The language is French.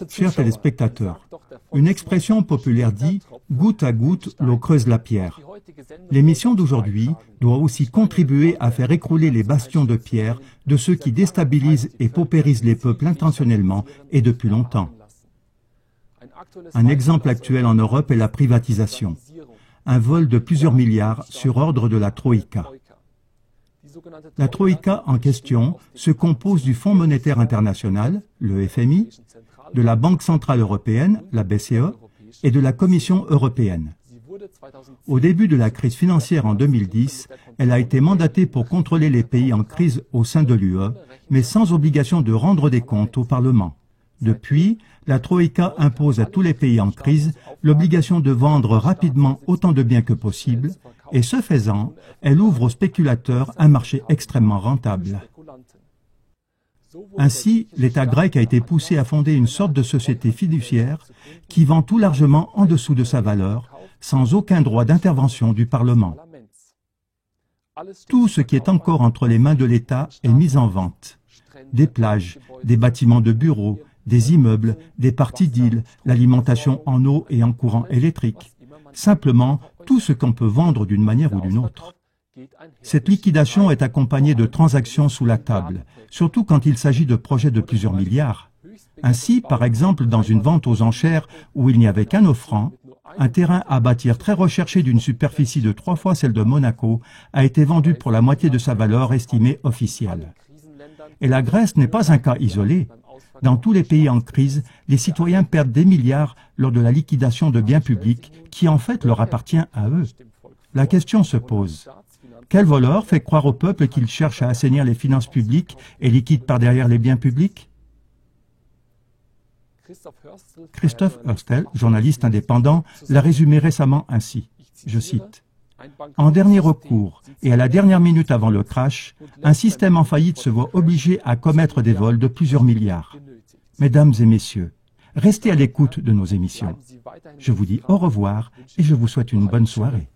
Chers téléspectateurs, une expression populaire dit « goutte à goutte, l'eau creuse la pierre ». L'émission d'aujourd'hui doit aussi contribuer à faire écrouler les bastions de pierre de ceux qui déstabilisent et paupérisent les peuples intentionnellement et depuis longtemps. Un exemple actuel en Europe est la privatisation, un vol de plusieurs milliards sur ordre de la Troïka. La Troïka en question se compose du Fonds monétaire international, le FMI, de la Banque centrale européenne, la BCE, et de la Commission européenne. Au début de la crise financière en 2010, elle a été mandatée pour contrôler les pays en crise au sein de l'UE, mais sans obligation de rendre des comptes au Parlement. Depuis, la Troïka impose à tous les pays en crise l'obligation de vendre rapidement autant de biens que possible, et ce faisant, elle ouvre aux spéculateurs un marché extrêmement rentable. Ainsi, l'État grec a été poussé à fonder une sorte de société fiduciaire qui vend tout largement en dessous de sa valeur, sans aucun droit d'intervention du Parlement. Tout ce qui est encore entre les mains de l'État est mis en vente. Des plages, des bâtiments de bureaux, des immeubles, des parties d'îles, l'alimentation en eau et en courant électrique. Simplement, tout ce qu'on peut vendre d'une manière ou d'une autre. Cette liquidation est accompagnée de transactions sous la table, surtout quand il s'agit de projets de plusieurs milliards. Ainsi, par exemple, dans une vente aux enchères où il n'y avait qu'un offrant, un terrain à bâtir très recherché d'une superficie de 3 fois celle de Monaco a été vendu pour la moitié de sa valeur estimée officielle. Et la Grèce n'est pas un cas isolé. Dans tous les pays en crise, les citoyens perdent des milliards lors de la liquidation de biens publics qui en fait leur appartient à eux. La question se pose. Quel voleur fait croire au peuple qu'il cherche à assainir les finances publiques et liquide par derrière les biens publics? Christophe Herstel, journaliste indépendant, l'a résumé récemment ainsi, je cite, « En dernier recours et à la dernière minute avant le crash, un système en faillite se voit obligé à commettre des vols de plusieurs milliards. Mesdames et messieurs, restez à l'écoute de nos émissions. Je vous dis au revoir et je vous souhaite une bonne soirée. »